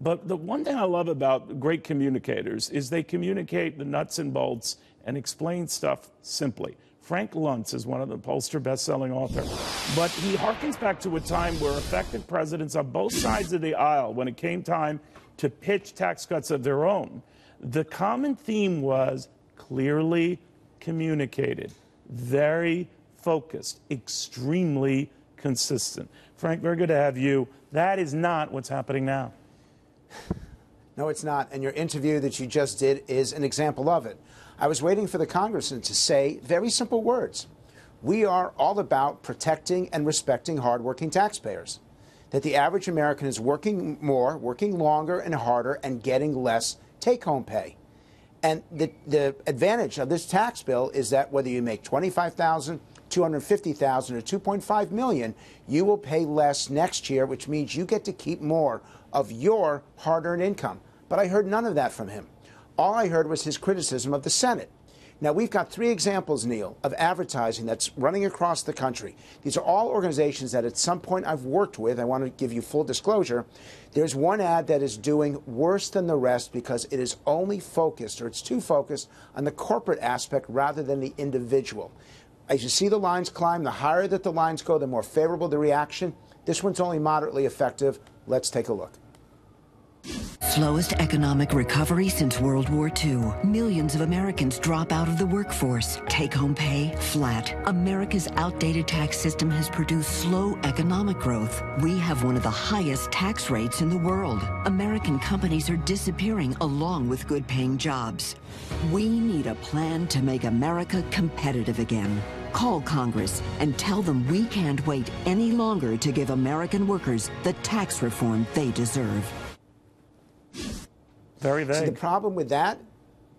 But the one thing I love about great communicators is they communicate the nuts and bolts and explain stuff simply. Frank Luntz is one of the Pollster best-selling author, but he harkens back to a time where effective presidents on both sides of the aisle, when it came time to pitch tax cuts of their own, the common theme was clearly communicated, very focused, extremely consistent. Frank, very good to have you. That is not what's happening now. No, it's not. And your interview that you just did is an example of it. I was waiting for the congressman to say very simple words. We are all about protecting and respecting hardworking taxpayers. That the average American is working more, working longer and harder, and getting less take-home pay. And the advantage of this tax bill is that whether you make $25,000, $250,000, or $2.5 million, you will pay less next year, which means you get to keep more of your hard-earned income. But I heard none of that from him. All I heard was his criticism of the Senate. Now, we've got 3 examples, Neil, of advertising that's running across the country. These are all organizations that at some point I've worked with. I want to give you full disclosure. There's one ad that is doing worse than the rest because it is only focused, or it's too focused, on the corporate aspect rather than the individual. As you see the lines climb, the higher that the lines go, the more favorable the reaction. This one's only moderately effective. Let's take a look. Slowest economic recovery since World War II. Millions of Americans drop out of the workforce. Take-home pay, flat. America's outdated tax system has produced slow economic growth. We have one of the highest tax rates in the world. American companies are disappearing along with good-paying jobs. We need a plan to make America competitive again. Call Congress and tell them we can't wait any longer to give American workers the tax reform they deserve. Very vague. See, the problem with that,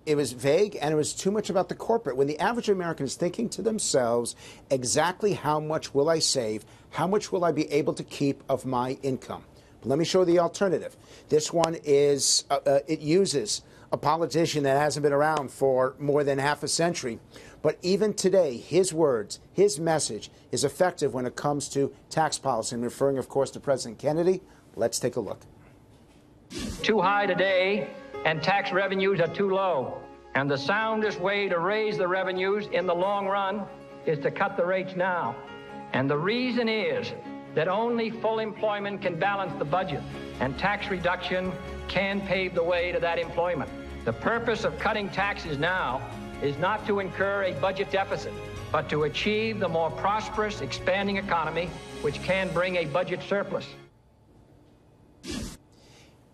it was vague and it was too much about the corporate. When the average American is thinking to themselves, exactly how much will I save? How much will I be able to keep of my income? But let me show you the alternative. This one is, it uses a politician that hasn't been around for more than half a century. But even today, his words, his message is effective when it comes to tax policy. I'm referring, of course, to President Kennedy. Let's take a look. Too high today, and tax revenues are too low. And the soundest way to raise the revenues in the long run is to cut the rates now. And the reason is that only full employment can balance the budget, and tax reduction can pave the way to that employment. The purpose of cutting taxes now is not to incur a budget deficit, but to achieve the more prosperous, expanding economy, which can bring a budget surplus.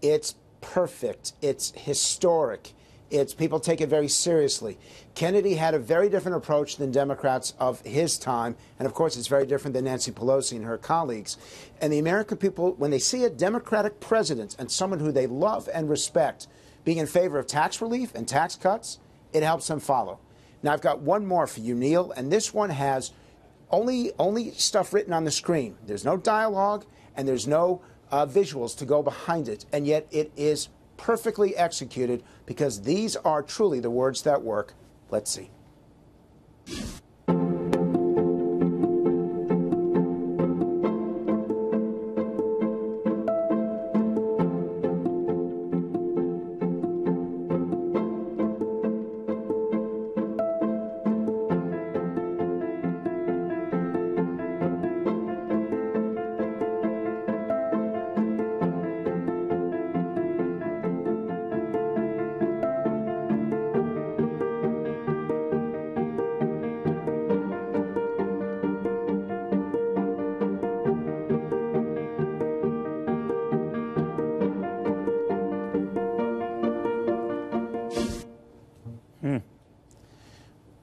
It's perfect. It's historic. It's people take it very seriously. Kennedy had a very different approach than Democrats of his time. And, of course, it's very different than Nancy Pelosi and her colleagues. And the American people, when they see a Democratic president and someone who they love and respect being in favor of tax relief and tax cuts, it helps them follow. Now, I've got one more for you, Neil, and this one has only stuff written on the screen. There's no dialogue and there's no visuals to go behind it, and yet it is perfectly executed because these are truly the words that work. Let's see.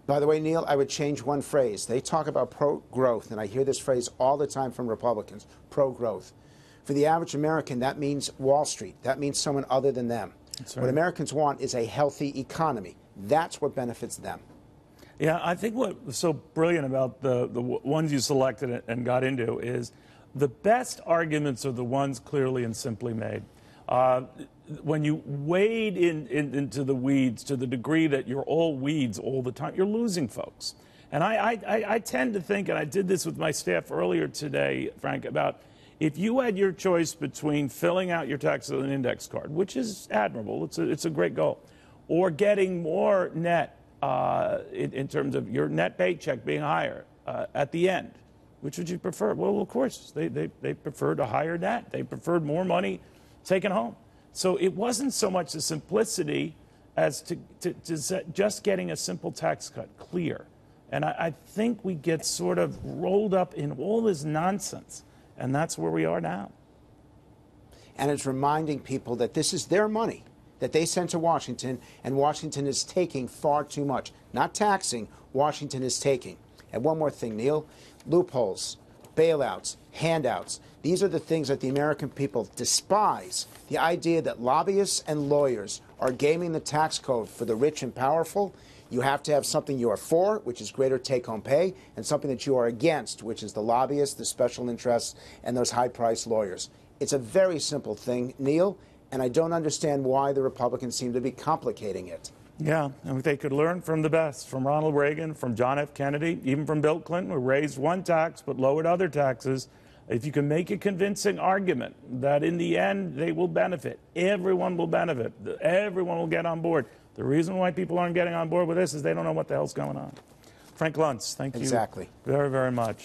By the way, Neil, I would change one phrase. They talk about pro-growth, and I hear this phrase all the time from Republicans, pro-growth. For the average American, that means Wall Street. That means someone other than them. That's right. What Americans want is a healthy economy. That's what benefits them. Yeah, I think what's so brilliant about the ones you selected and got into is the best arguments are the ones clearly and simply made. When you wade into the weeds to the degree that you're all weeds all the time, you're losing folks. And I tend to think, and I did this with my staff earlier today, Frank, about If you had your choice between filling out your taxes on an index card, which is admirable, it's a great goal, or getting more net in terms of your net paycheck being higher at the end, which would you prefer? Well, of course, they preferred a higher net. They preferred more money taken home. So it wasn't so much the simplicity as to just getting a simple tax cut clear. And I think we get sort of rolled up in all this nonsense, and that's where we are now. And it's reminding people that this is their money that they sent to Washington, and Washington is taking far too much. Not taxing, Washington is taking. And one more thing, Neil, loopholes, bailouts, handouts. These are the things that the American people despise. The idea that lobbyists and lawyers are gaming the tax code for the rich and powerful. You have to have something you are for, which is greater take-home pay, and something that you are against, which is the lobbyists, the special interests, and those high-priced lawyers. It's a very simple thing, Neil, and I don't understand why the Republicans seem to be complicating it. Yeah, and they could learn from the best, from Ronald Reagan, from John F. Kennedy, even from Bill Clinton, who raised one tax but lowered other taxes. If you can make a convincing argument that in the end they will benefit, everyone will benefit, everyone will get on board. The reason why people aren't getting on board with this is they don't know what the hell's going on. Frank Luntz, thank you very, very much.